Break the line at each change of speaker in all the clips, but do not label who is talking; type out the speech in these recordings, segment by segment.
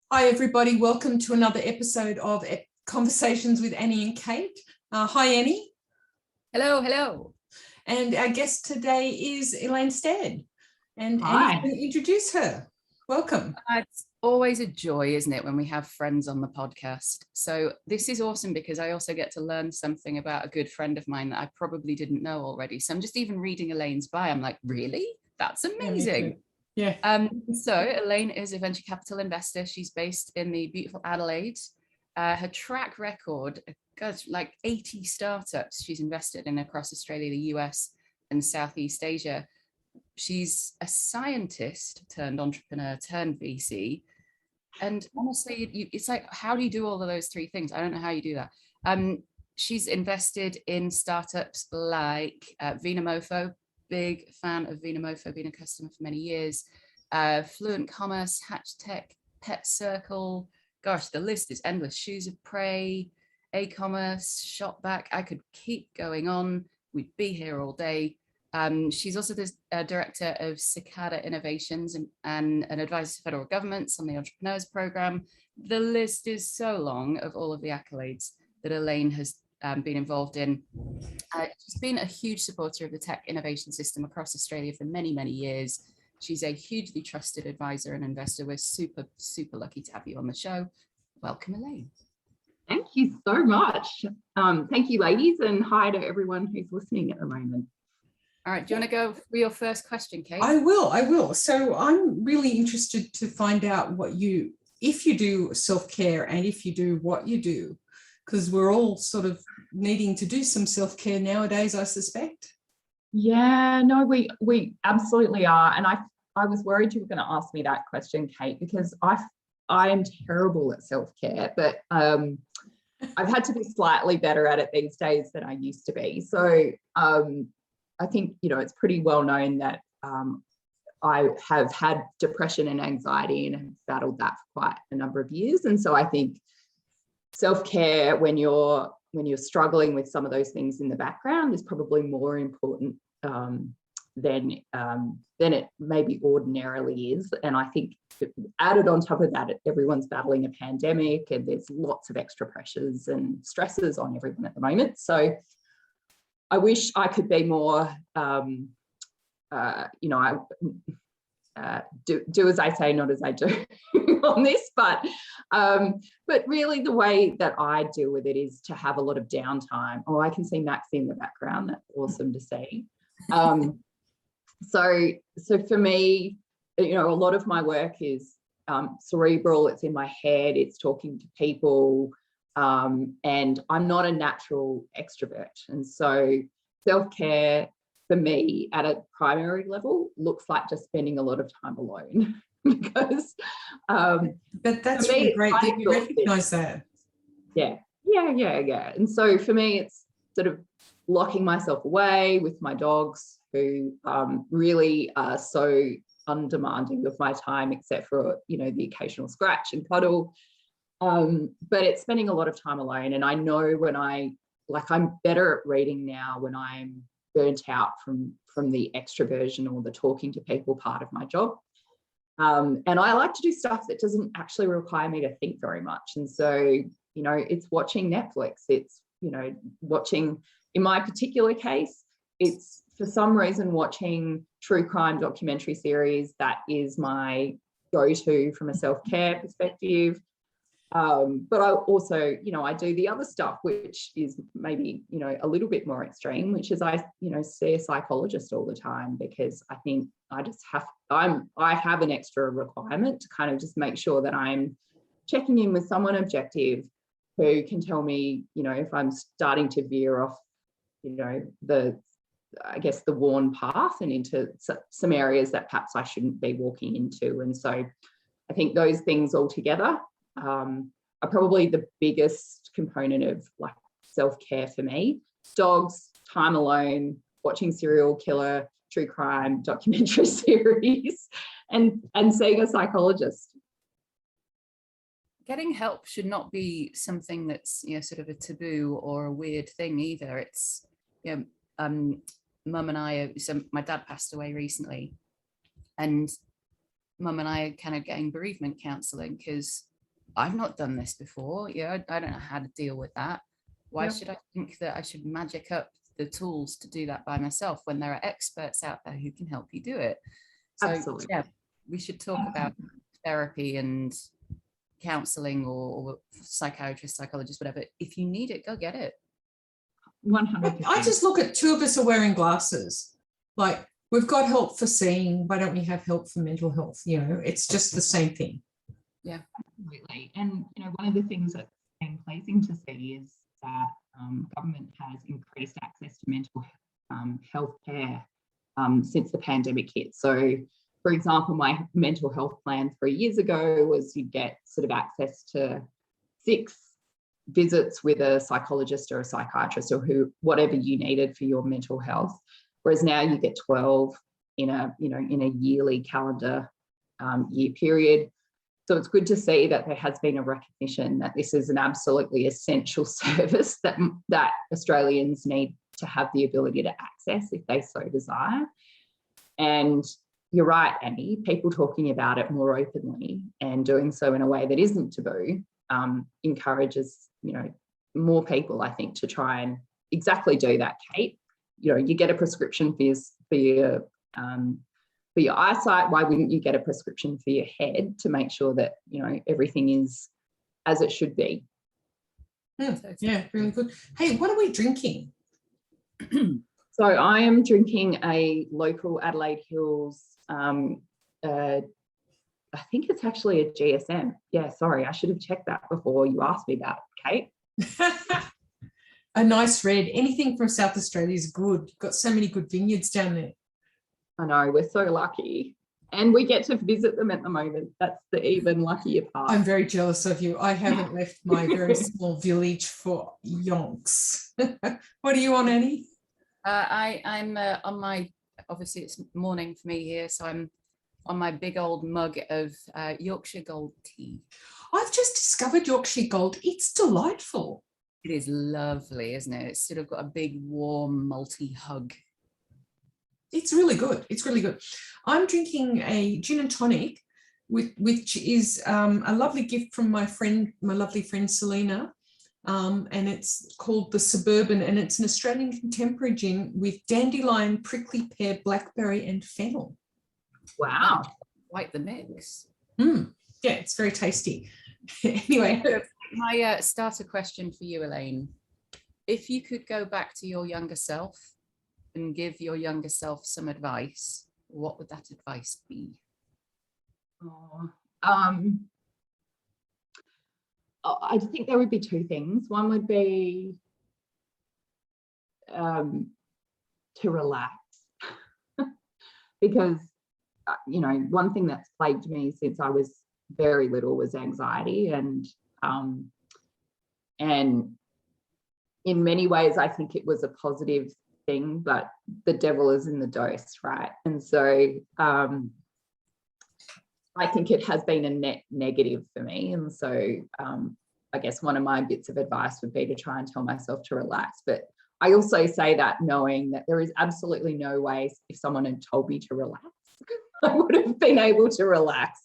Hi, everybody. Welcome to another episode of Conversations with Annie and Kate. Hi, Annie.
Hello, hello.
And our guest today is Elaine Stead. And
Hi.
Annie's going to introduce her. Welcome.
It's always a joy, isn't it, when we have friends on the podcast? So this is awesome because I also get to learn something about a good friend of mine that I probably didn't know already. So I'm just even reading Elaine's bio. I'm like, really? That's amazing.
Yeah.
So Elaine is a venture capital investor. She's based in the beautiful Adelaide. Her track record, gosh, like 80 startups she's invested in across Australia, the US, and Southeast Asia. She's a scientist turned entrepreneur turned VC. And honestly, it's like, how do you do all of those three things? I don't know how you do that. She's invested in startups like Vinamofo. Big fan of Vinamofo, been a customer for many years. Fluent Commerce, Hatch Tech, Pet Circle. Gosh, the list is endless. Shoes of Prey, A-commerce, Shopback. I could keep going on. We'd be here all day. She's also the director of Cicada Innovations and an advisor to federal governments on the Entrepreneurs Program. The list is so long of all of the accolades that Elaine has been involved in. She's been a huge supporter of the tech innovation system across Australia for many, many years. She's a hugely trusted advisor and investor. We're super, super lucky to have you on the show. Welcome, Elaine.
Thank you so much. Thank you, ladies, and hi to everyone who's listening at the moment.
All right, do you want to go for your first question, Kate?
I will. So I'm really interested to find out if you do self-care and if you do, what you do, because we're all sort of needing to do some self-care nowadays, I suspect.
Yeah, no, we absolutely are. And I was worried you were going to ask me that question, Kate, because I am terrible at self-care, but I've had to be slightly better at it these days than I used to be. So I think, it's pretty well known that I have had depression and anxiety and have battled that for quite a number of years. And so I think self-care when you're struggling with some of those things in the background is probably more important than it maybe ordinarily is. And I think added on top of that, everyone's battling a pandemic and there's lots of extra pressures and stresses on everyone at the moment. So I wish I could be more, do as I say, not as I do on this, but really the way that I deal with it is to have a lot of downtime. Oh, I can see Max in the background. That's awesome to see. So for me, a lot of my work is cerebral. It's in my head. It's talking to people. And I'm not a natural extrovert. And so self-care for me at a primary level looks like just spending a lot of time alone because
but that's really great that you recognize that.
Yeah. And so for me, it's sort of locking myself away with my dogs who really are so undemanding of my time, except for, the occasional scratch and cuddle. But it's spending a lot of time alone. And I know when I'm better at reading now when I'm burnt out from the extroversion or the talking to people part of my job. And I like to do stuff that doesn't actually require me to think very much. And so, it's watching Netflix. It's, watching, in my particular case, it's for some reason watching true crime documentary series. That is my go-to from a self-care perspective. But I also, I do the other stuff, which is maybe, a little bit more extreme, which is I see a psychologist all the time because I think I have an extra requirement to kind of just make sure that I'm checking in with someone objective who can tell me, if I'm starting to veer off, the worn path and into some areas that perhaps I shouldn't be walking into. And so I think those things all together are probably the biggest component of like self-care for me. Dogs, time alone, watching serial killer, true crime documentary series, and seeing a psychologist.
Getting help should not be something that's sort of a taboo or a weird thing either. It's Mum and I, so my dad passed away recently, and Mum and I are kind of getting bereavement counselling because I've not done this before. Yeah, I don't know how to deal with that. Why
Yeah.
should I think that I should magic up the tools to do that by myself when there are experts out there who can help you do it? So
Absolutely.
yeah, we should talk about therapy and counseling or psychiatrist, psychologist, whatever. If you need it, go get it.
100%.
I just look at two of us are wearing glasses. Like, we've got help for seeing. Why don't we have help for mental health? You know, it's just the same thing.
Yeah,
absolutely. And you know, one of the things that's been pleasing to see is that government has increased access to mental health care since the pandemic hit. So, for example, my mental health plan 3 years ago was you'd get sort of access to 6 visits with a psychologist or a psychiatrist or whatever you needed for your mental health, whereas now you get 12 in a yearly calendar year period. So it's good to see that there has been a recognition that this is an absolutely essential service that Australians need to have the ability to access if they so desire. And you're right, Annie, people talking about it more openly and doing so in a way that isn't taboo encourages, you know, more people, I think, to try and exactly do that, Kate. You know, you get a prescription for your eyesight. Why wouldn't you get a prescription for your head to make sure that, you know, everything is as it should be?
Yeah, really good. Hey, what are we drinking?
So I am drinking a local Adelaide Hills, I think it's actually a GSM. Yeah, sorry, I should have checked that before you asked me that, Kate.
A nice red. Anything from South Australia is good. You've got so many good vineyards down there.
I know, we're so lucky. And we get to visit them at the moment. That's the even luckier part.
I'm very jealous of you. I haven't left my very small village for yonks. What are you on, Annie?
I'm on my, obviously it's morning for me here, so I'm on my big old mug of Yorkshire Gold tea.
I've just discovered Yorkshire Gold. It's delightful.
It is lovely, isn't it? It's sort of got a big, warm, malty hug.
It's really good. It's really good. I'm drinking a gin and tonic, which is a lovely gift from my lovely friend Selena. And it's called the Suburban, and it's an Australian contemporary gin with dandelion, prickly pear, blackberry, and fennel.
Wow.
Quite the mix.
Yeah, it's very tasty. Anyway.
My starter question for you, Elaine. If you could go back to your younger self and give your younger self some advice, what would that advice be?
I think there would be 2 things. One would be to relax, because you know, one thing that's plagued me since I was very little was anxiety, and in many ways I think it was a positive thing, but the devil is in the dose, right? And so I think it has been a net negative for me. And so I guess one of my bits of advice would be to try and tell myself to relax. But I also say that knowing that there is absolutely no way, if someone had told me to relax, I would have been able to relax.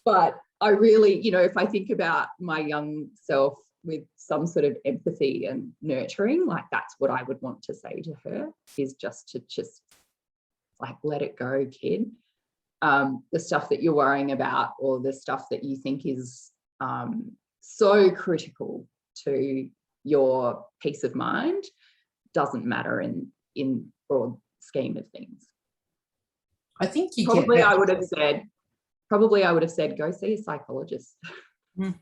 But I really, you know, if I think about my young self with some sort of empathy and nurturing, like that's what I would want to say to her, is just like, let it go, kid. The stuff that you're worrying about, or the stuff that you think is so critical to your peace of mind, doesn't matter in broad scheme of things.
I think you
probably I would have said go see a psychologist.
Well,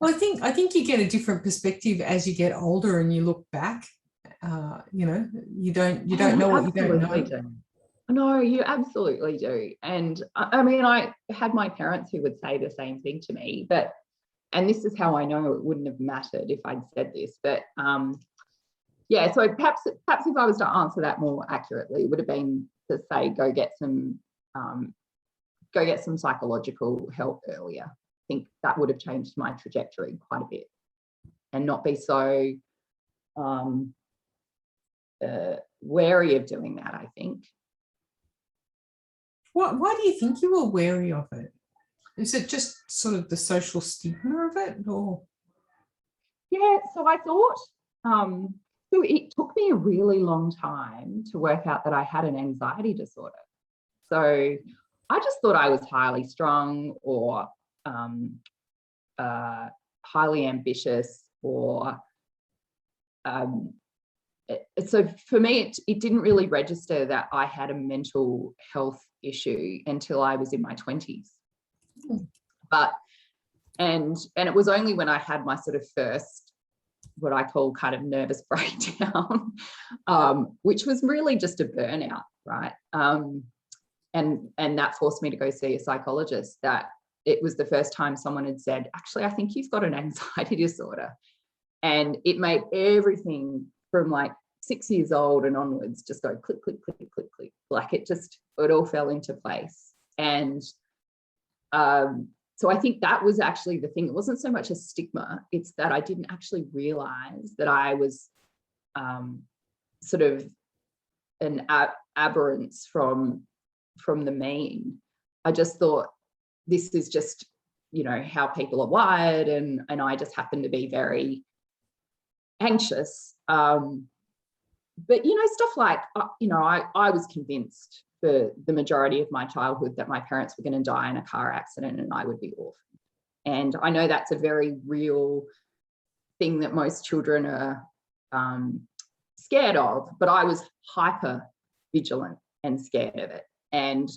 I think you get a different perspective as you get older and you look back. You know, you don't know what you don't know.
No, you absolutely do. And I mean, I had my parents who would say the same thing to me, and this is how I know it wouldn't have mattered if I'd said this, but yeah, so perhaps if I was to answer that more accurately, it would have been to say go get some psychological help earlier. I think that would have changed my trajectory quite a bit, and not be so wary of doing that, I think.
Why do you think you were wary of it? Is it just sort of the social stigma of it, or?
Yeah, so I thought, so it took me a really long time to work out that I had an anxiety disorder. So I just thought I was highly strung or highly ambitious, or so for me, it didn't really register that I had a mental health issue until I was in my 20s. But and it was only when I had my sort of first, what I call kind of nervous breakdown, which was really just a burnout, right? And that forced me to go see a psychologist, that it was the first time someone had said, actually, I think you've got an anxiety disorder. And it made everything from like 6 years old and onwards just go click, click, click, click, click. Like it all fell into place. And so I think that was actually the thing. It wasn't so much a stigma, it's that I didn't actually realize that I was sort of an aberrance from the mean. I just thought, this is just, you know, how people are wired, and I just happen to be very anxious. But, you know, stuff like, you know, I was convinced for the majority of my childhood that my parents were going to die in a car accident and I would be orphaned. And I know that's a very real thing that most children are scared of, but I was hyper vigilant and scared of it. And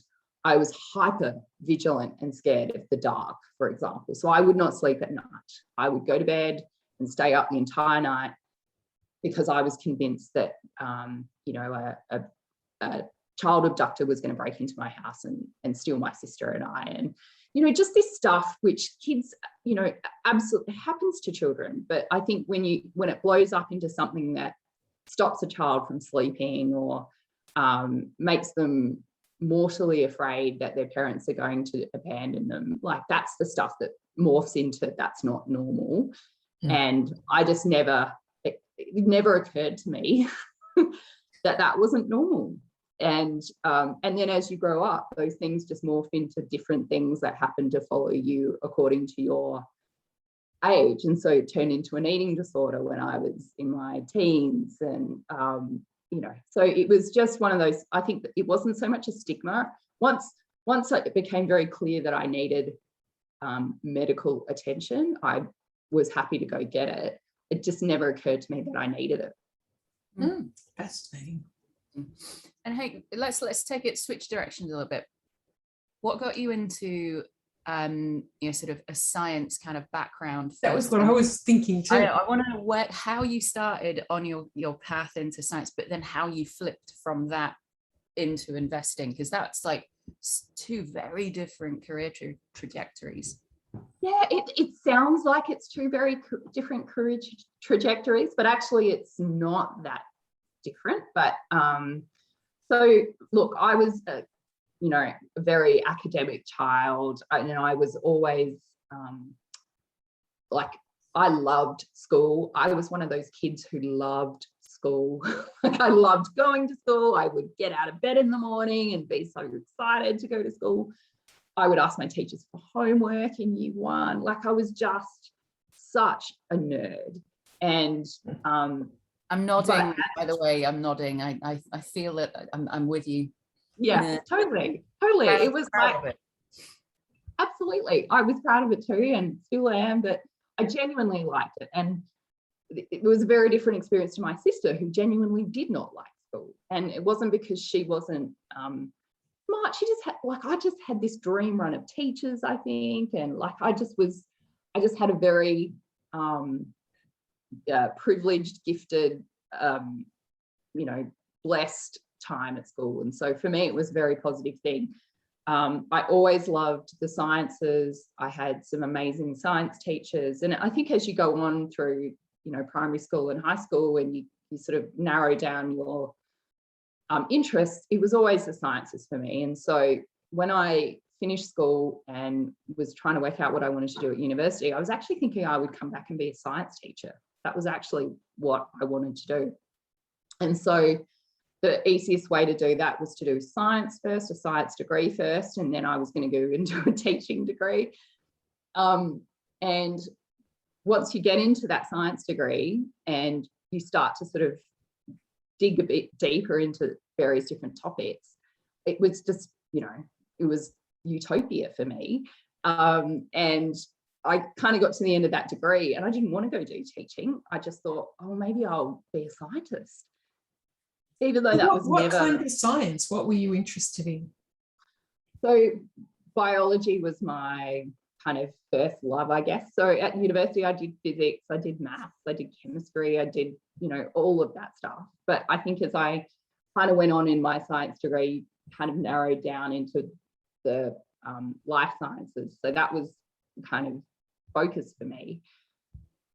I was hyper vigilant and scared of the dark, for example. So I would not sleep at night. I would go to bed and stay up the entire night because I was convinced that, you know, a child abductor was going to break into my house and steal my sister and I. And, you know, just this stuff which kids, you know, absolutely happens to children. But I think when it blows up into something that stops a child from sleeping, or makes them mortally afraid that their parents are going to abandon them, like that's the stuff that morphs into that's not normal. And I just it never occurred to me that wasn't normal. And then as you grow up, those things just morph into different things that happen to follow you according to your age. And so it turned into an eating disorder when I was in my teens. And you know, so it was just one of those, I think that it wasn't so much a stigma. Once it became very clear that I needed medical attention, I was happy to go get it. It just never occurred to me that I needed it.
Fascinating.
And hey, let's take it, switch directions a little bit. What got you into you know, sort of a science kind of background?
That was what I was thinking too.
I want to know how you started on your path into science, but then how you flipped from that into investing, because that's like two very different career trajectories.
Yeah, it sounds like it's two very different career trajectories, but actually it's not that different. But so look, I was you know, a very academic child, and I was always like, I loved school. I was one of those kids who loved school. Like I loved going to school. I would get out of bed in the morning and be so excited to go to school. I would ask my teachers for homework in year one. Like I was just such a nerd. And
I'm nodding, by the way, I'm nodding. I feel it. I'm with you.
Yeah, totally. It was like, absolutely. I was proud of it too, and still am, but I genuinely liked it. And it was a very different experience to my sister, who genuinely did not like school. And it wasn't because she wasn't smart. She just had, like, I just had this dream run of teachers, I think. And like, I just had a very privileged, gifted, you know, blessed time at school. And so for me, it was a very positive thing. I always loved the sciences. I had some amazing science teachers. And I think as you go on through, you know, primary school and high school, and you sort of narrow down your interests, it was always the sciences for me. And so when I finished school and was trying to work out what I wanted to do at university, I was actually thinking I would come back and be a science teacher. That was actually what I wanted to do. And so the easiest way to do that was to do science first, a science degree first, and then I was going to go into a teaching degree. And once you get into that science degree and you start to sort of dig a bit deeper into various different topics, it was just, you know, it was utopia for me. And I kind of got to the end of that degree and I didn't want to go do teaching. I just thought, oh, maybe I'll be a scientist. Even though that was
what
never...
kind of science? What were you interested in?
So biology was my kind of first love, I guess. So at university, I did physics, I did maths, I did chemistry, I did, you know, all of that stuff. But I think as I kind of went on in my science degree, kind of narrowed down into the life sciences. So that was kind of focus for me.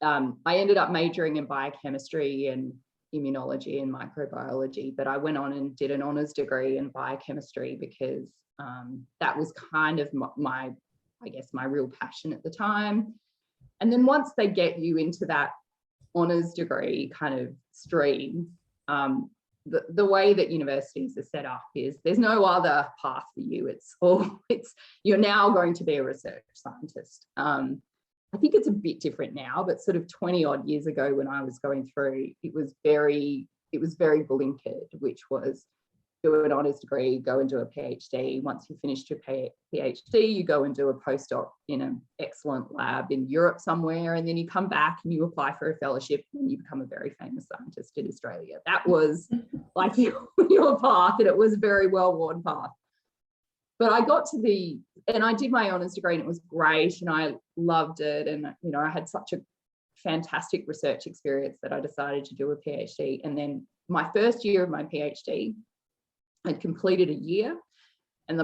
I ended up majoring in biochemistry and immunology and microbiology, but I went on and did an honours degree in biochemistry because that was kind of my I guess, my real passion at the time. And then once they get you into that honours degree kind of stream, the way that universities are set up is there's no other path for you. It's you're now going to be a research scientist. I think it's a bit different now, but sort of 20 odd years ago when I was going through, it was very blinkered, which was do an honours degree, go and do a PhD. Once you finished your PhD, you go and do a postdoc in an excellent lab in Europe somewhere, and then you come back and you apply for a fellowship and you become a very famous scientist in Australia. That was like your path, and it was a very well-worn path. But I got to and I did my honours degree and it was great and I loved it. And, you know, I had such a fantastic research experience that I decided to do a PhD. And then my first year of my PhD, I'd completed a year, and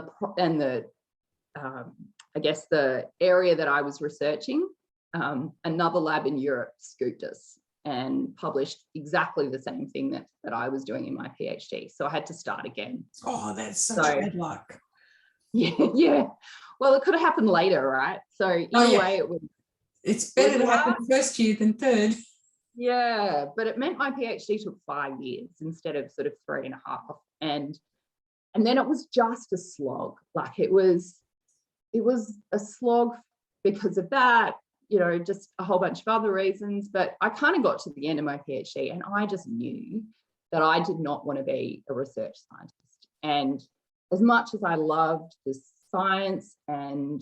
I guess the area that I was researching, another lab in Europe scooped us and published exactly the same thing that I was doing in my PhD. So I had to start again.
Oh, that's such bad luck.
Yeah. Well, it could have happened later, right? So in a way,
it's better to happen first year than third.
Yeah, but it meant my PhD took 5 years instead of sort of 3.5. And then it was just a slog. Like it was a slog because of that, you know, just a whole bunch of other reasons. But I kind of got to the end of my PhD and I just knew that I did not want to be a research scientist. And as much as I loved the science and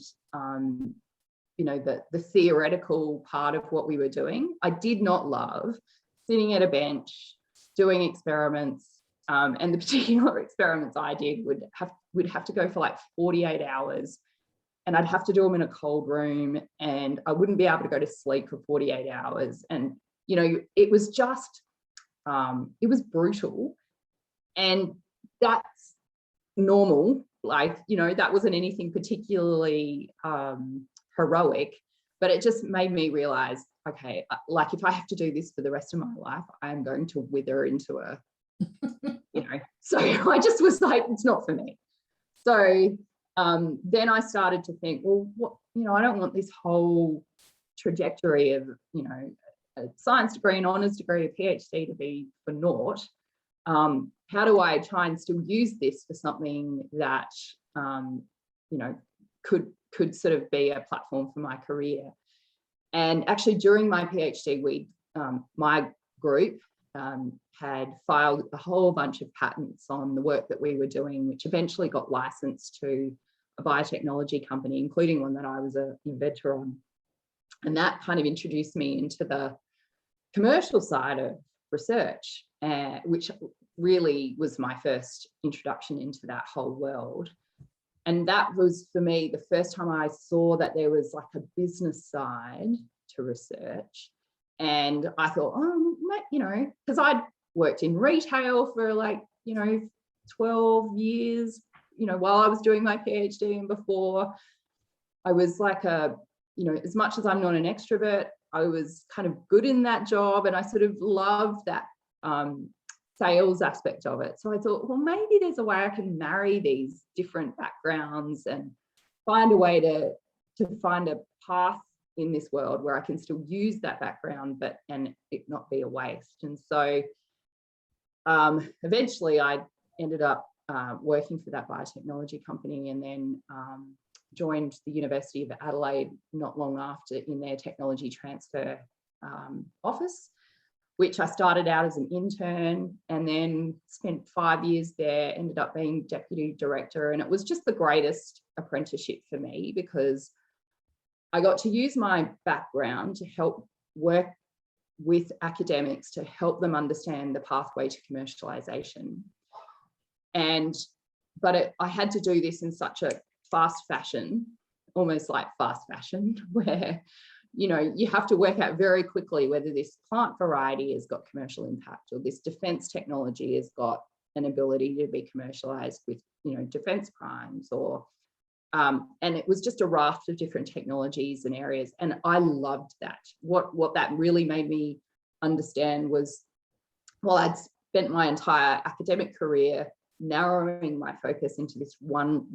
you know, the theoretical part of what we were doing, I did not love sitting at a bench doing experiments. And the particular experiments I did would have to go for like 48 hours, and I'd have to do them in a cold room, and I wouldn't be able to go to sleep for 48 hours. And, you know, it was just, it was brutal. And that's normal. Like, you know, that wasn't anything particularly heroic, but it just made me realize, okay, like if I have to do this for the rest of my life, I am going to wither into a, you know, so I just was like, it's not for me. So then I started to think, well, what, you know, I don't want this whole trajectory of, you know, a science degree, an honours degree, a PhD to be for naught. How do I try and still use this for something that, you know, could sort of be a platform for my career? And actually during my PhD, my group had filed a whole bunch of patents on the work that we were doing, which eventually got licensed to a biotechnology company, including one that I was an inventor on. And that kind of introduced me into the commercial side of research, which really was my first introduction into that whole world. And that was, for me, the first time I saw that there was like a business side to research. And I thought, oh, you know, because I'd worked in retail for like, you know, 12 years, you know, while I was doing my PhD, and before I was like you know, as much as I'm not an extrovert, I was kind of good in that job, and I sort of loved that sales aspect of it. So I thought, well, maybe there's a way I can marry these different backgrounds and find a way to find a path in this world where I can still use that background, and it not be a waste. And so Eventually I ended up working for that biotechnology company, and then joined the University of Adelaide not long after in their technology transfer office, which I started out as an intern and then spent 5 years there, ended up being deputy director. And it was just the greatest apprenticeship for me, because I got to use my background to help work with academics to help them understand the pathway to commercialization. But I had to do this in such a fast fashion, almost like fast fashion, where you have to work out very quickly whether this plant variety has got commercial impact, or this defense technology has got an ability to be commercialized with defense primes, or and it was just a raft of different technologies and areas, and I loved that. What that really made me understand was, while I'd spent my entire academic career narrowing my focus into this one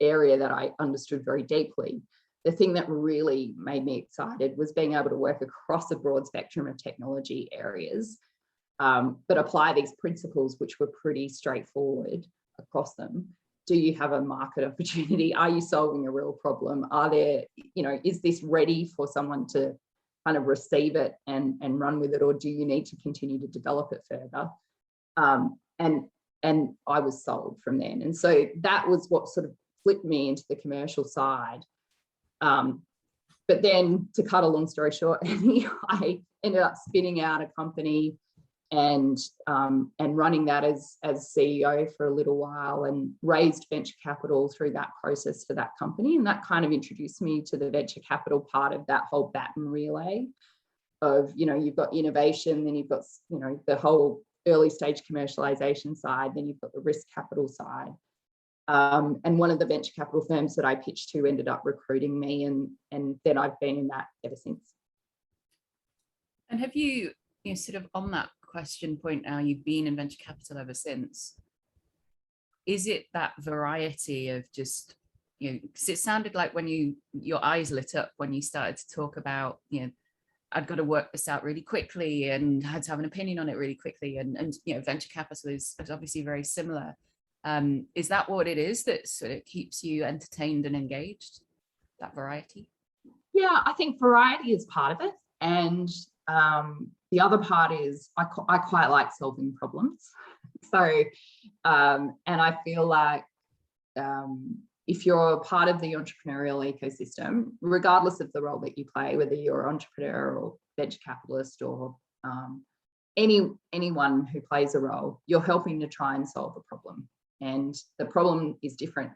area that I understood very deeply, the thing that really made me excited was being able to work across a broad spectrum of technology areas, but apply these principles, which were pretty straightforward across them. Do you have a market opportunity? Are you solving a real problem? Are there, is this ready for someone to kind of receive it and run with it, or do you need to continue to develop it further? And I was sold from then. And so that was what sort of flipped me into the commercial side. But then, to cut a long story short, I ended up spinning out a company and running that as CEO for a little while, and raised venture capital through that process for that company. And that kind of introduced me to the venture capital part of that whole baton relay of, you've got innovation, then you've got, the whole early stage commercialization side, then you've got the risk capital side. And one of the venture capital firms that I pitched to ended up recruiting me, and then I've been in that ever since.
And have you, sort of on that question point now, you've been in venture capital ever since. Is it that variety of just, because it sounded like when your eyes lit up when you started to talk about, I'd got to work this out really quickly and had to have an opinion on it really quickly. And venture capital is obviously very similar. Is that what it is that sort of keeps you entertained and engaged, that variety?
Yeah, I think variety is part of it. And the other part is I quite like solving problems. So, and I feel like if you're part of the entrepreneurial ecosystem, regardless of the role that you play, whether you're an entrepreneur or venture capitalist or anyone who plays a role, you're helping to try and solve a problem. And the problem is different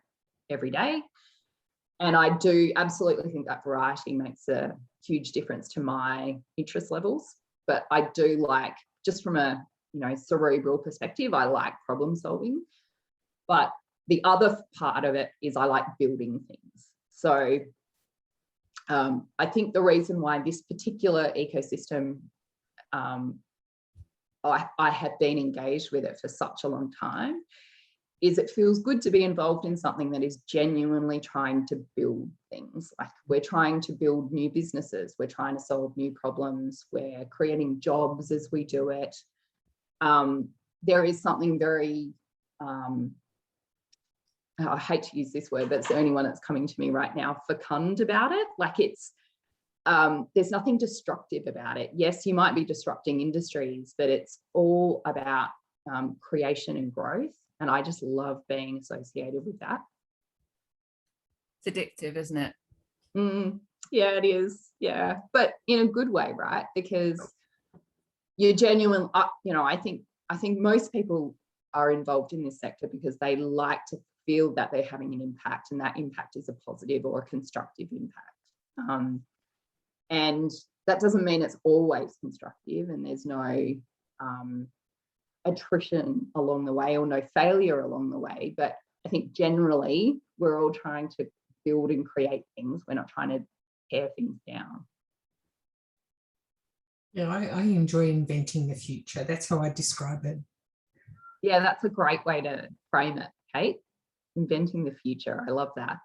every day. And I do absolutely think that variety makes a huge difference to my interest levels. But I do like, just from a cerebral perspective, I like problem solving. But the other part of it is I like building things. So I think the reason why this particular ecosystem, I have been engaged with it for such a long time, is it feels good to be involved in something that is genuinely trying to build things. Like, we're trying to build new businesses, we're trying to solve new problems, we're creating jobs as we do it. There is something very, I hate to use this word, but it's the only one that's coming to me right now, fecund about it. Like, it's, there's nothing destructive about it. Yes, you might be disrupting industries, but it's all about creation and growth. And I just love being associated with that.
It's addictive, isn't it?
Yeah, it is. Yeah, but in a good way, right? Because you're genuine. I think most people are involved in this sector because they like to feel that they're having an impact, and that impact is a positive or a constructive impact. And that doesn't mean it's always constructive, and there's no attrition along the way or no failure along the way. But I think generally we're all trying to build and create things. We're not trying to tear things down.
Yeah, I enjoy inventing the future. That's how I describe it.
Yeah, that's a great way to frame it, Kate. Inventing the future. I love that.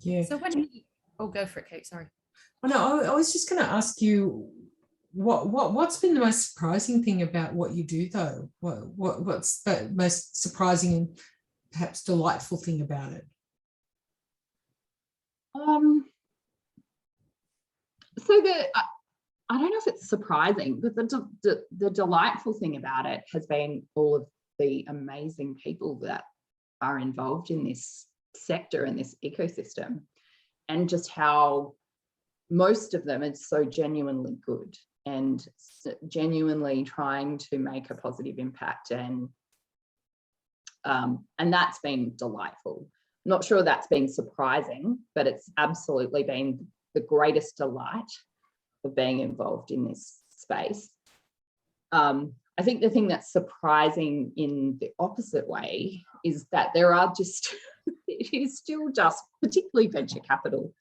Yeah.
So when you, go for it, Kate, sorry.
Oh, no, I was just going to ask you, what's been the most surprising thing about what you do, though? What's the most surprising and perhaps delightful thing about it?
So I don't know if it's surprising, but the delightful thing about it has been all of the amazing people that are involved in this sector and this ecosystem, and just how most of them are so genuinely good and genuinely trying to make a positive impact, and that's been delightful. Not sure that's been surprising, but it's absolutely been the greatest delight of being involved in this space. I think the thing that's surprising in the opposite way is that there are just, it is still just, particularly venture capital,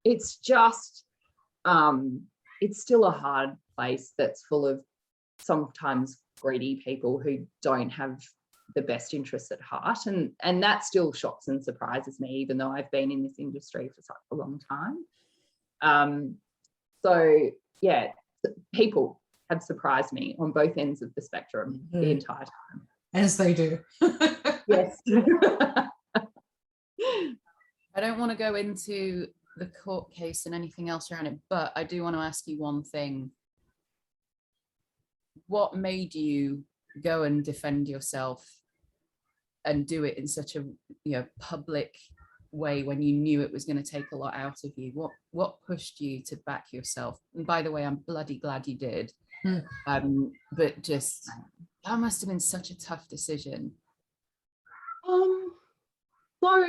it's just, it's still a hard place that's full of sometimes greedy people who don't have the best interests at heart. And that still shocks and surprises me, even though I've been in this industry for such a long time. So yeah, people have surprised me on both ends of the spectrum the entire time.
As they do.
Yes.
I don't want to go into the court case and anything else around it, but I do want to ask you one thing. What made you go and defend yourself and do it in such a public way when you knew it was going to take a lot out of you? What pushed you to back yourself? And by the way, I'm bloody glad you did. But just, that must have been such a tough decision.
So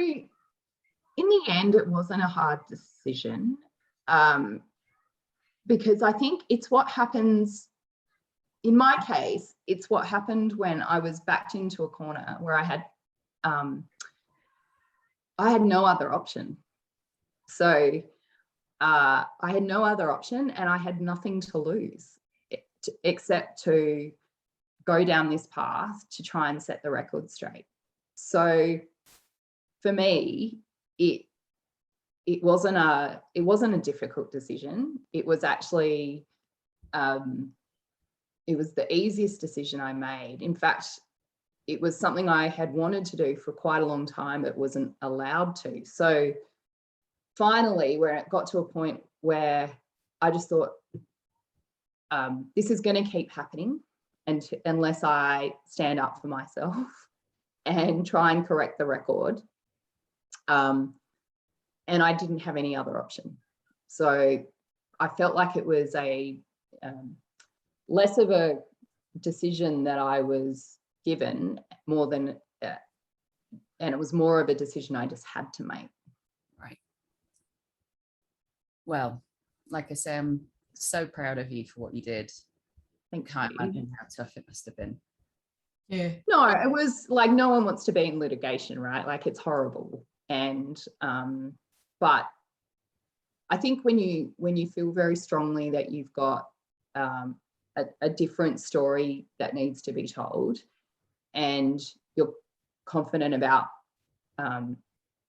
in the end, it wasn't a hard decision, because I think it's what happens, in my case, it's what happened when I was backed into a corner where I had no other option. So I had no other option, and I had nothing to lose except to go down this path to try and set the record straight. So for me, it wasn't a difficult decision. It was actually it was the easiest decision I made. In fact, it was something I had wanted to do for quite a long time but wasn't allowed to. So finally, where it got to a point where I just thought, this is going to keep happening unless I stand up for myself and try and correct the record. And I didn't have any other option. So I felt like it was a less of a decision that I was given more than, and it was more of a decision I just had to make.
Right. Well, like I say, I'm so proud of you for what you did. I can't imagine how tough it must have been.
Yeah.
No, it was like, no one wants to be in litigation, right? Like, it's horrible. And but I think when you feel very strongly that you've got a different story that needs to be told, and you're confident about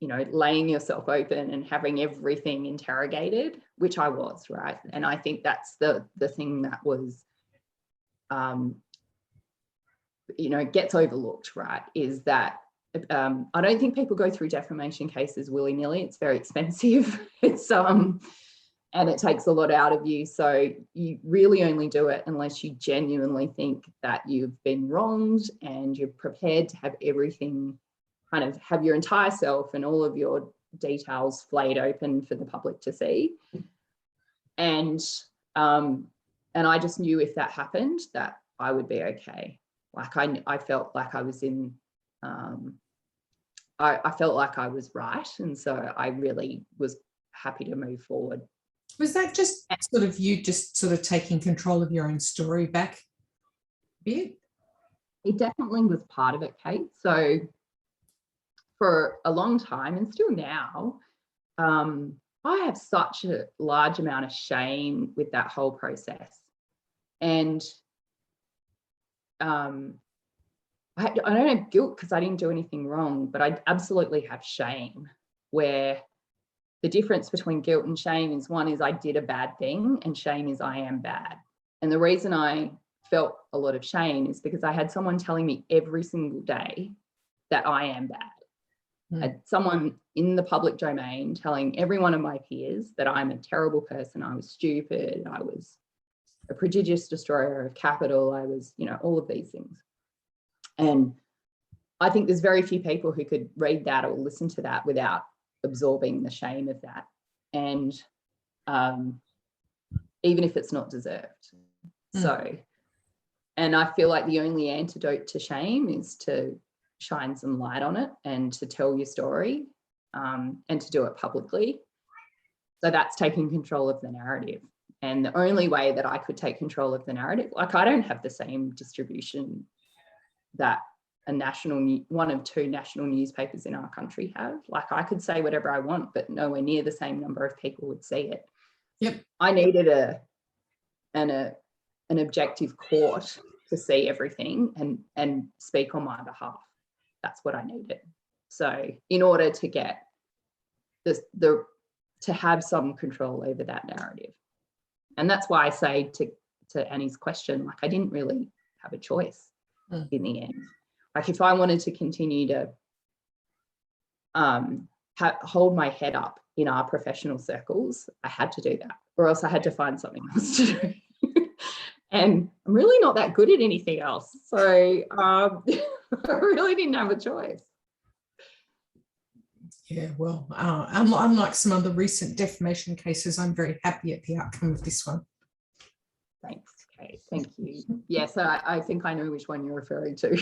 laying yourself open and having everything interrogated, which I was, right? And I think that's the thing that was gets overlooked, right? Is that I don't think people go through defamation cases willy-nilly. It's very expensive. It's and it takes a lot out of you. So you really only do it unless you genuinely think that you've been wronged and you're prepared to have everything, kind of have your entire self and all of your details flayed open for the public to see. And I just knew if that happened, that I would be okay. Like I felt like I was in, I felt like I was right. And so I really was happy to move forward.
Was that just sort of you just sort of taking control of your own story back a bit?
It definitely was part of it, Kate. So for a long time, and still now, I have such a large amount of shame with that whole process. And I don't have guilt because I didn't do anything wrong, but I absolutely have shame, where the difference between guilt and shame is, one is I did a bad thing, and shame is I am bad. And the reason I felt a lot of shame is because I had someone telling me every single day that I am bad. I had someone in the public domain telling every one of my peers that I'm a terrible person. I was stupid. I was a prodigious destroyer of capital. I was, you know, all of these things. And I think there's very few people who could read that or listen to that without absorbing the shame of that. And even if it's not deserved. So, and I feel like the only antidote to shame is to shine some light on it and to tell your story, and to do it publicly. So that's taking control of the narrative. And the only way that I could take control of the narrative, like I don't have the same distribution that one of two national newspapers in our country have. Like I could say whatever I want, but nowhere near the same number of people would see it.
Yep.
I needed an objective court to see everything and speak on my behalf. That's what I needed. So in order to get to have some control over that narrative. And that's why I say to Annie's question, like I didn't really have a choice in the end. Like if I wanted to continue to hold my head up in our professional circles, I had to do that, or else I had to find something else to do. And I'm really not that good at anything else. So I really didn't have a choice.
Yeah, well, unlike some other recent defamation cases, I'm very happy at the outcome of this one.
Thanks, Kate. Thank you. Yes, I think I know which one you're referring to.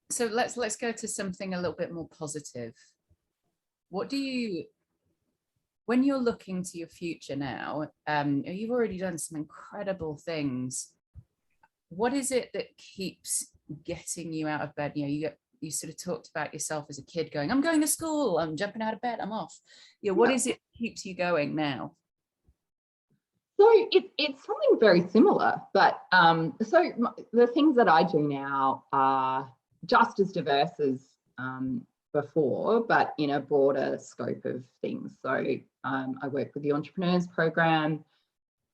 So let's go to something a little bit more positive. What do you, when you're looking to your future now, you've already done some incredible things. What is it that keeps getting you out of bed? You sort of talked about yourself as a kid going, I'm going to school, I'm jumping out of bed, I'm off. What is it that keeps you going now?
So it's something very similar, but so the things that I do now are just as diverse as before, but in a broader scope of things. So I work with the Entrepreneurs Program,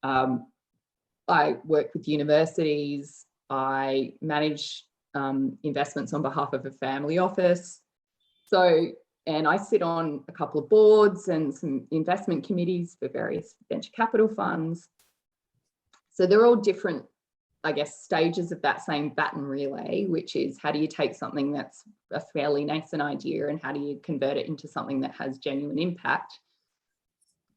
I work with universities, I manage investments on behalf of a family office. And I sit on a couple of boards and some investment committees for various venture capital funds. So they're all different, I guess, stages of that same baton relay, which is how do you take something that's a fairly nascent idea and how do you convert it into something that has genuine impact?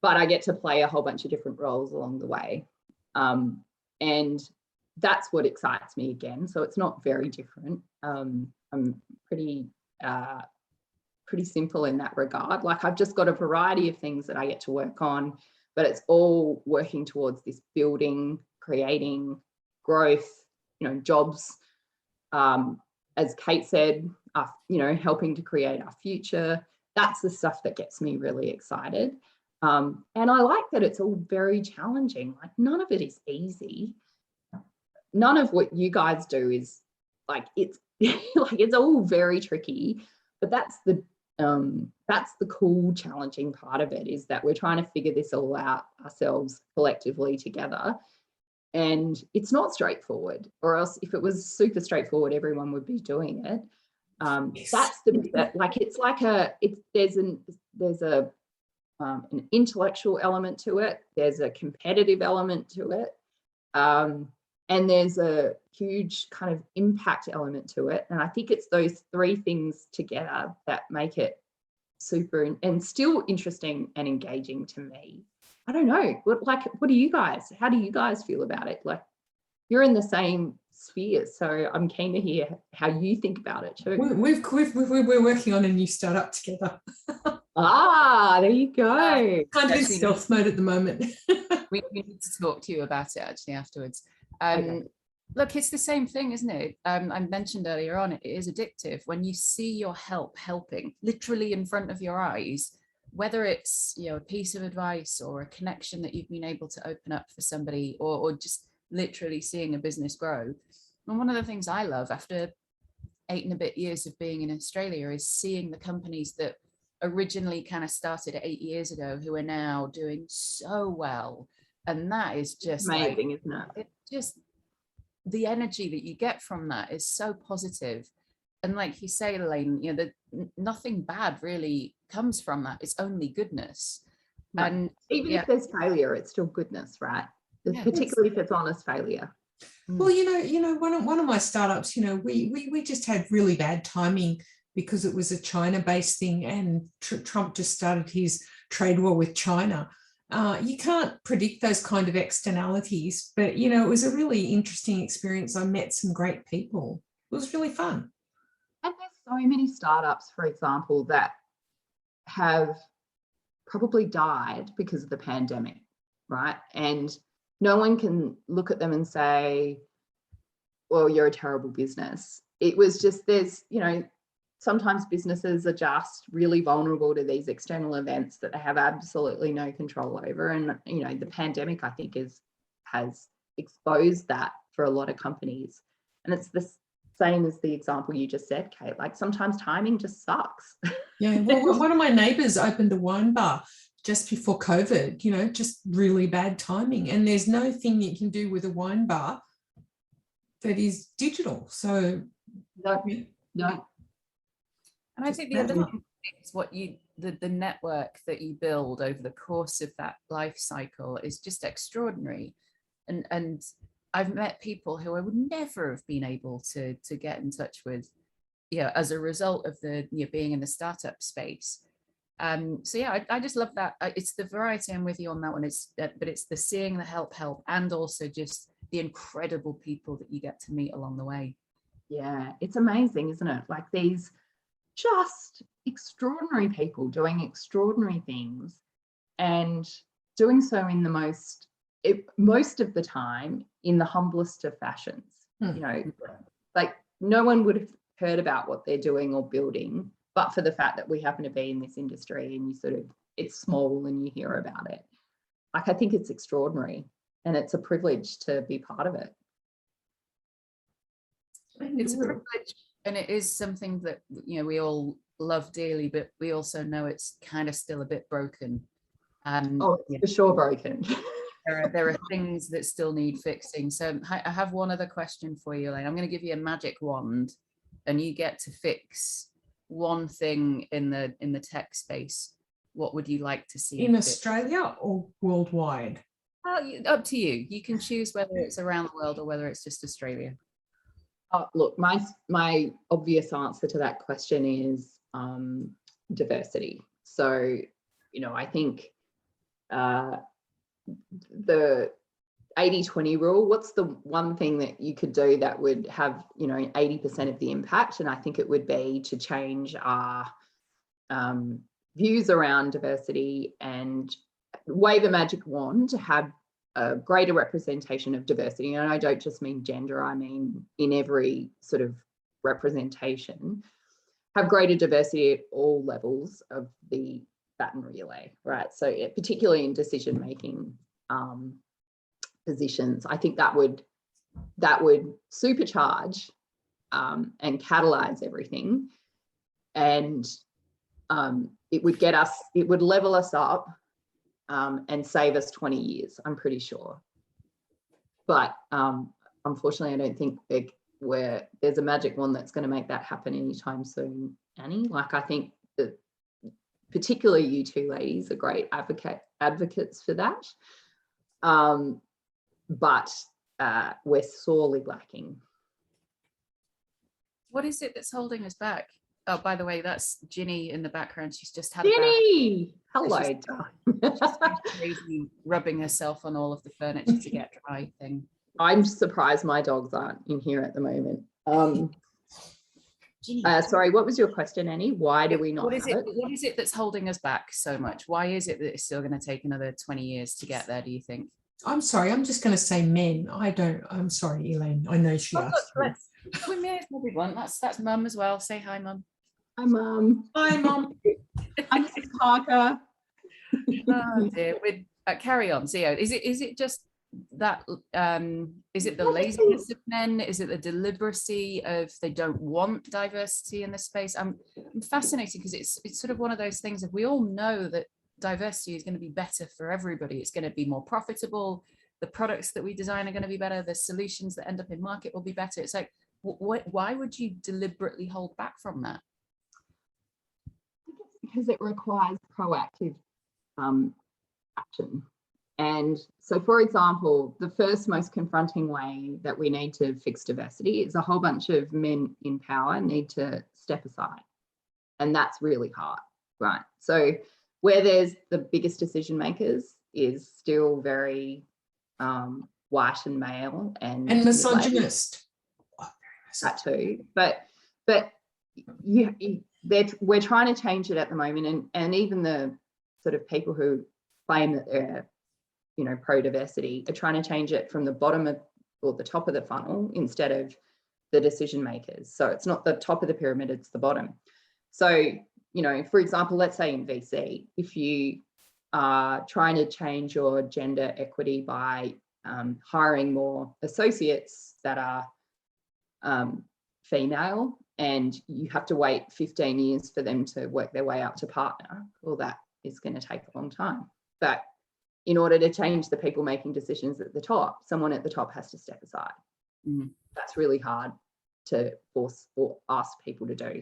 But I get to play a whole bunch of different roles along the way. And that's what excites me again. So it's not very different. I'm pretty simple in that regard. Like I've just got a variety of things that I get to work on, but it's all working towards this building, creating growth, jobs. As Kate said, helping to create our future. That's the stuff that gets me really excited. And I like that it's all very challenging. Like none of it is easy. None of what you guys do is like, it's like, it's all very tricky, but that's the cool, challenging part of it, is that we're trying to figure this all out ourselves collectively together. And it's not straightforward, or else if it was super straightforward, everyone would be doing it. That's the bit that, like, it's like there's an intellectual element to it. There's a competitive element to it. And there's a huge kind of impact element to it. And I think it's those three things together that make it super and still interesting and engaging to me. I don't know. How do you guys feel about it? Like, you're in the same sphere, so I'm keen to hear how you think about it too.
We're working on a new startup together.
There you go.
Kind of in stealth mode at the moment.
we need to talk to you about it actually afterwards.
Okay.
Look, it's the same thing, isn't it? I mentioned earlier on, it is addictive when you see your helping literally in front of your eyes, whether it's a piece of advice or a connection that you've been able to open up for somebody, or just literally seeing a business grow. And one of the things I love after 8 and a bit years of being in Australia is seeing the companies that originally kind of started 8 years ago who are now doing so well. And that is just
amazing, isn't it?
It's just the energy that you get from that is so positive. And like you say, Elaine, you know, that nothing bad really comes from that. It's only goodness.
Right.
And
even if there's failure, it's still goodness, right? Particularly if it's honest failure.
Well, one of my startups, we just had really bad timing because it was a China-based thing, and Trump just started his trade war with China. You can't predict those kind of externalities, but it was a really interesting experience. I met some great people. It was really fun.
And there's so many startups, for example, that have probably died because of the pandemic, right? And no one can look at them and say, well, you're a terrible business. It was just, sometimes businesses are just really vulnerable to these external events that they have absolutely no control over. And, the pandemic, I think, has exposed that for a lot of companies. And it's the same as the example you just said, Kate. Like, sometimes timing just sucks.
Yeah, well, one of my neighbours opened a wine bar just before COVID, just really bad timing. And there's no thing you can do with a wine bar that is digital. So
no.
And I think the other thing is the network that you build over the course of that life cycle is just extraordinary. And I've met people who I would never have been able to get in touch with, as a result of the being in the startup space. So yeah, I just love that. It's the variety. I'm with you on that one. But it's the seeing the help, and also just the incredible people that you get to meet along the way.
Yeah, it's amazing, isn't it? Like, these just extraordinary people doing extraordinary things, and doing so in the most of the time in the humblest of fashions. Like, no one would have heard about what they're doing or building, but for the fact that we happen to be in this industry, and it's small and you hear about it. Like, I think it's extraordinary, and it's a privilege to be part of it.
It's a privilege, and it is something that we all love dearly, but we also know it's kind of still a bit broken.
It's for sure broken.
There are things that still need fixing. So I have one other question for you, Elaine. I'm going to give you a magic wand, and you get to fix one thing in the tech space. What would you like to see
in Australia or worldwide?
Well, up to you. You can choose whether it's around the world or whether it's just Australia.
Look, my obvious answer to that question is diversity. So, I think the 80-20 rule, what's the one thing that you could do that would have 80% of the impact? And I think it would be to change our views around diversity and wave a magic wand to have a greater representation of diversity. And I don't just mean gender, I mean in every sort of representation, have greater diversity at all levels of the baton relay, right? So particularly in decision-making positions, I think that would supercharge and catalyze everything. And it would level us up and save us 20 years, I'm pretty sure. But unfortunately, I don't think there's a magic wand that's going to make that happen anytime soon, Annie. Like, I think that particularly you two ladies are great advocates for that. But we're sorely lacking.
What is it that's holding us back? Oh, by the way, that's Ginny in the background. She's just had
Ginny! Hello.
She's crazy, rubbing herself on all of the furniture to get dry thing.
I'm surprised my dogs aren't in here at the moment. Sorry, what was your question, Annie? Why do we not have it?
What is it that's holding us back so much? Why is it that it's still going to take another 20 years to get there, do you think?
I'm sorry, I'm just going to say men. I'm sorry, Elaine. I know she asked.
We may as well be one. That's Mum as well. Say hi, Mum.
Hi, Mum.
Hi, Mum.
I'm Mrs. Parker.
Oh dear. Carry on. So, is it just that is it the laziness of men? Is it the deliberacy of they don't want diversity in the space? I'm fascinated because it's sort of one of those things that we all know that diversity is going to be better for everybody. It's going to be more profitable. The products that we design are going to be better. The solutions that end up in market will be better. It's like, why would you deliberately hold back from that?
Because it requires proactive action. And so, for example, the first most confronting way that we need to fix diversity is a whole bunch of men in power need to step aside. And that's really hard, right? So where there's the biggest decision makers is still very white and male and
misogynist.
That too. But we're trying to change it at the moment. And even the sort of people who claim that they're pro-diversity are trying to change it from the bottom of or the top of the funnel instead of the decision makers. So it's not the top of the pyramid, it's the bottom. So, for example, let's say in VC, if you are trying to change your gender equity by hiring more associates that are female, and you have to wait 15 years for them to work their way up to partner, well, that is going to take a long time. But in order to change the people making decisions at the top, someone at the top has to step aside. That's really hard to force or ask people to do.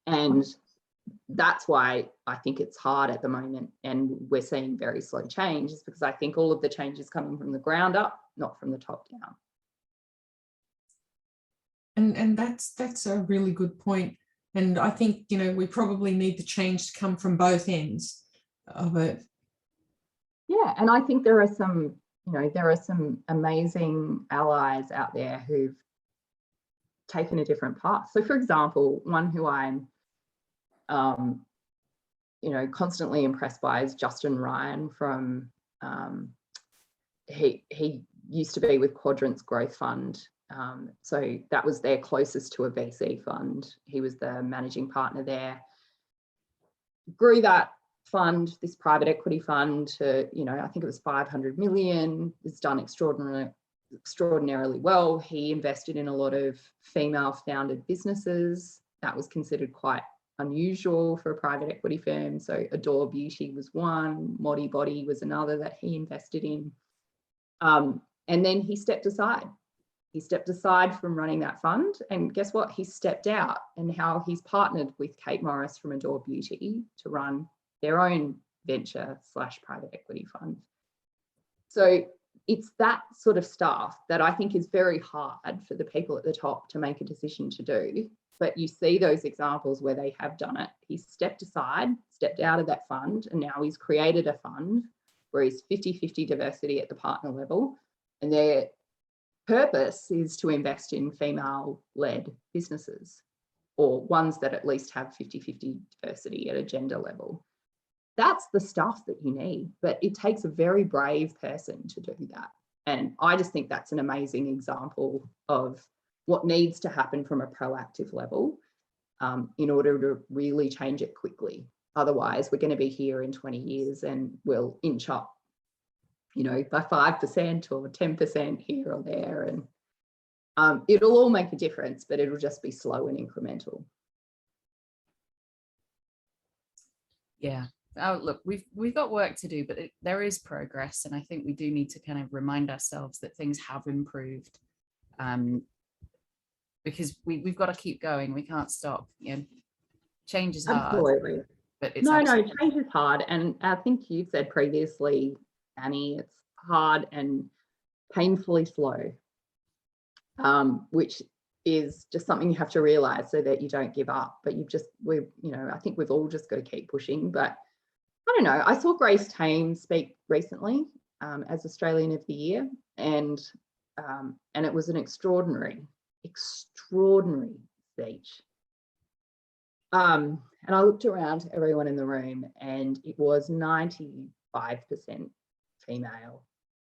And that's why I think it's hard at the moment, and we're seeing very slow change, is because I think all of the change is coming from the ground up, not from the top down.
And that's a really good point. And I think, we probably need the change to come from both ends of it.
Yeah, and I think there are some amazing allies out there who've taken a different path. So, for example, one who I'm, constantly impressed by is Justin Ryan from. He used to be with Quadrant's Growth Fund, so that was their closest to a VC fund. He was the managing partner there. Grew that fund, this private equity fund, to I think it was 500 million. It's done extraordinarily well. He invested in a lot of female founded businesses. That was considered quite unusual for a private equity firm. So Adore Beauty was one, Modi Body was another that he invested in. And then he stepped aside. He stepped aside from running that fund, and guess what? He stepped out, and how he's partnered with Kate Morris from Adore Beauty to run their own venture/private equity fund. So it's that sort of stuff that I think is very hard for the people at the top to make a decision to do. But you see those examples where they have done it. He stepped aside, stepped out of that fund, and now he's created a fund where he's 50-50 diversity at the partner level. And their purpose is to invest in female-led businesses, or ones that at least have 50-50 diversity at a gender level. That's the stuff that you need, but it takes a very brave person to do that. And I just think that's an amazing example of what needs to happen from a proactive level in order to really change it quickly. Otherwise, we're going to be here in 20 years and we'll inch up, by 5% or 10% here or there. And it'll all make a difference, but it'll just be slow and incremental.
Yeah. Oh, look, we've got work to do, but there is progress, and I think we do need to kind of remind ourselves that things have improved, because we've got to keep going. We can't stop. Change is hard.
Absolutely.
But it's
change is hard, and I think you've said previously, Annie, it's hard and painfully slow, which is just something you have to realise so that you don't give up. But I think we've all just got to keep pushing. But I don't know. I saw Grace Tame speak recently as Australian of the Year, and it was an extraordinary speech. And I looked around everyone in the room, and it was 95% female,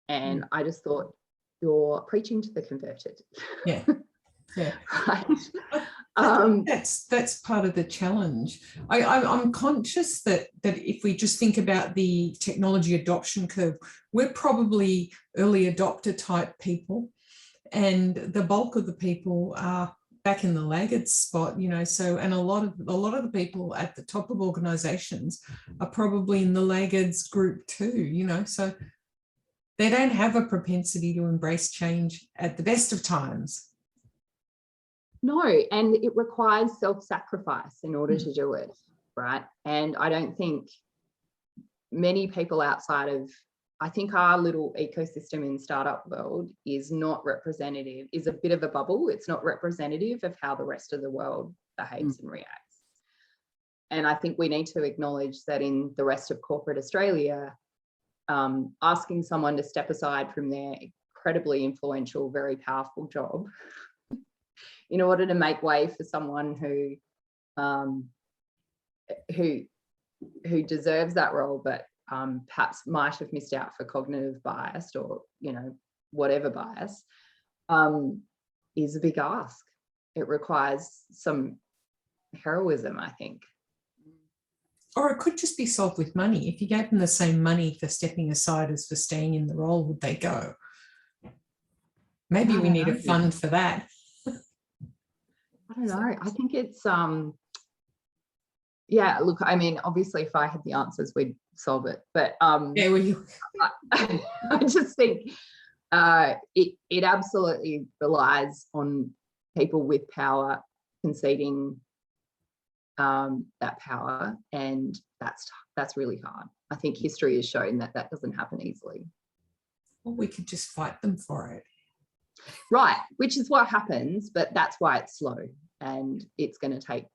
and I just thought, you're preaching to the converted.
Yeah.
Right?
That's part of the challenge. I'm conscious that if we just think about the technology adoption curve, we're probably early adopter type people, and the bulk of the people are back in the laggard spot, you know. So, and a lot of the people at the top of organizations are probably in the laggards group too, you know. So they don't have a propensity to embrace change at the best of times.
No, and it requires self-sacrifice in order to do it, right? And I don't think many people outside of, I think our little ecosystem in startup world is not representative, is a bit of a bubble. It's not representative of how the rest of the world behaves and reacts. And I think we need to acknowledge that in the rest of corporate Australia, asking someone to step aside from their incredibly influential, very powerful job in order to make way for someone who deserves that role, but perhaps might have missed out for cognitive bias or, you know, whatever bias, is a big ask. It requires some heroism, I think.
Or it could just be solved with money. If you gave them the same money for stepping aside as for staying in the role, would they go? Maybe we need a fund for that.
I don't know. I think it's, yeah, look, I mean, obviously if I had the answers, we'd solve it. But
yeah, well,
I just think it absolutely relies on people with power conceding that power, and that's really hard. I think history has shown that that doesn't happen easily.
Well, we could just fight them for it.
Right, which is what happens, but that's why it's slow and it's going to take,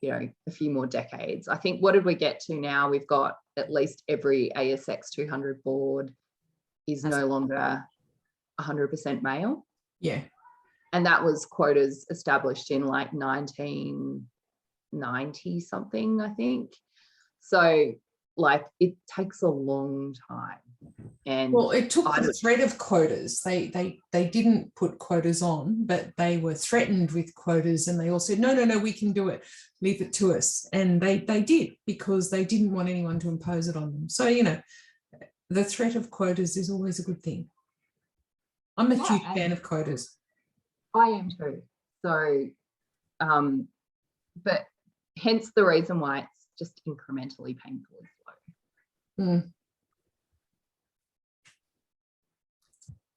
you know, a few more decades. I think, what did we get to now? We've got at least every ASX 200 board is no longer 100% male.
Yeah.
And that was quotas established in like 1990 something, I think. So like it takes a long time. And
well, it took the threat of quotas. They didn't put quotas on, but they were threatened with quotas, and they all said, no, we can do it. Leave it to us. And they did, because they didn't want anyone to impose it on them. So, you know, the threat of quotas is always a good thing. I'm a huge fan of quotas.
I am too. So, but hence the reason why it's just incrementally painfully slow.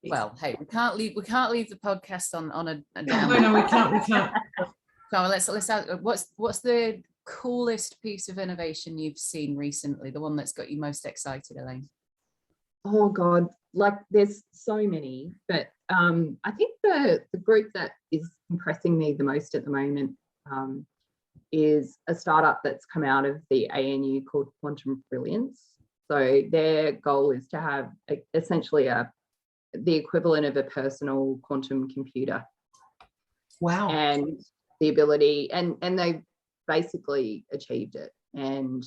Well, hey, we can't leave the podcast on a down.
No, we can't.
So let's what's the coolest piece of innovation you've seen recently? The one that's got you most excited, Elaine?
Oh God, like there's so many, but I think the group that is impressing me the most at the moment is a startup that's come out of the ANU called Quantum Brilliance. So their goal is to have essentially the equivalent of a personal quantum computer.
Wow.
And the ability, and they basically achieved it. And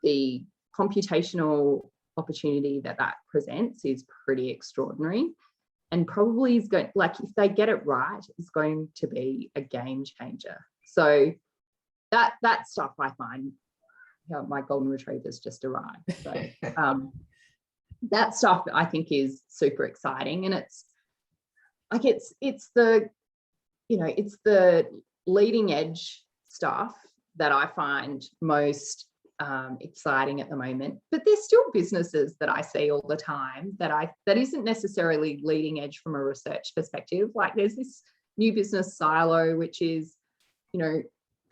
the computational opportunity that presents is pretty extraordinary, and probably is going, like, if they get it right, it's going to be a game changer. So that stuff I find, you know, my golden retriever's just arrived. So that stuff I think is super exciting, and it's like it's the, you know, it's the leading edge stuff that I find most exciting at the moment. But there's still businesses that I see all the time that isn't necessarily leading edge from a research perspective. Like there's this new business Silo, which is, you know,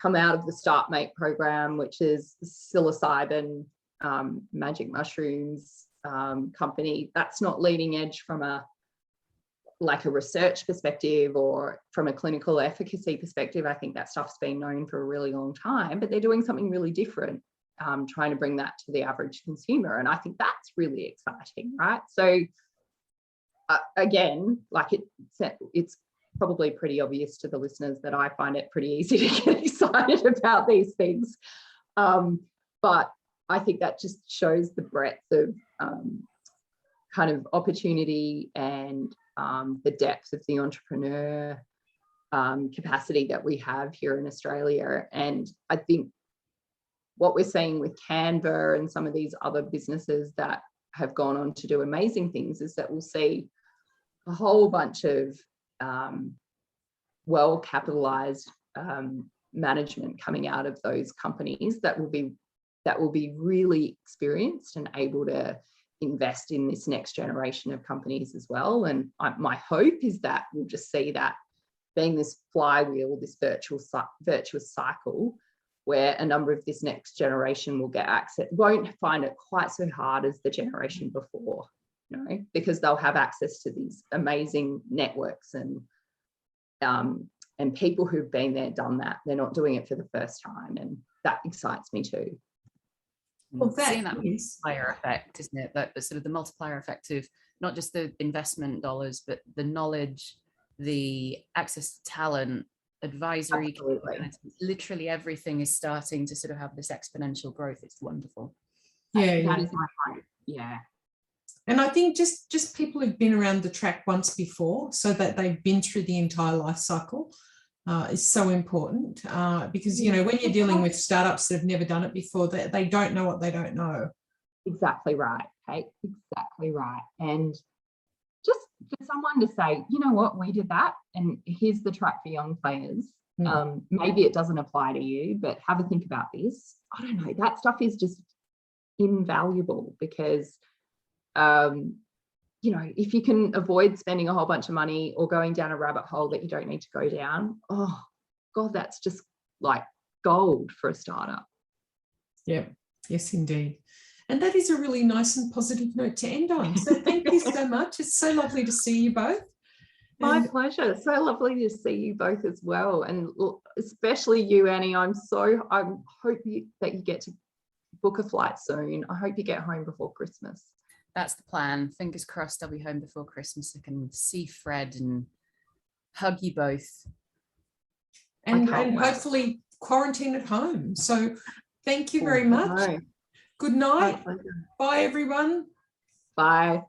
come out of the StartMate program, which is psilocybin magic mushrooms company. That's not leading edge from a research perspective or from a clinical efficacy perspective. I think that stuff's been known for a really long time, but they're doing something really different, trying to bring that to the average consumer. And I think that's really exciting, right? So again, like it's probably pretty obvious to the listeners that I find it pretty easy to get excited about these things. But I think that just shows the breadth of kind of opportunity and the depth of the entrepreneur capacity that we have here in Australia. And I think what we're seeing with Canva and some of these other businesses that have gone on to do amazing things is that we'll see a whole bunch of well-capitalized management coming out of those companies that will be really experienced and able to invest in this next generation of companies as well. And my hope is that we'll just see that being this flywheel, this virtuous cycle, where a number of this next generation will get access, won't find it quite so hard as the generation before, you know, because they'll have access to these amazing networks and people who've been there, done that. They're not doing it for the first time, and that excites me too.
Well, seeing that multiplier effect, isn't it? That sort of the multiplier effect of not just the investment dollars, but the knowledge, the access to talent, advisory, literally everything is starting to sort of have this exponential growth. It's wonderful.
Yeah,
that is my hope. Yeah.
And I think just people who've been around the track once before, so that they've been through the entire life cycle, is so important, because, you know, when you're dealing with startups that have never done it before, they don't know what they don't know.
Exactly right, Kate. Exactly right. And just for someone to say, you know what, we did that, and here's the track for young players. Maybe it doesn't apply to you, but have a think about this. I don't know. That stuff is just invaluable because, you know, if you can avoid spending a whole bunch of money or going down a rabbit hole that you don't need to go down, oh God, that's just like gold for a startup.
Yeah, yes, indeed. And that is a really nice and positive note to end on. So thank you so much. It's so lovely to see you both.
My pleasure. So lovely to see you both as well. And especially you, Annie. I hope that you get to book a flight soon. I hope you get home before Christmas.
That's the plan. Fingers crossed I'll be home before Christmas. I can see Fred and hug you both.
And hopefully quarantine at home. So thank you very much. Good night. Bye, everyone.
Bye.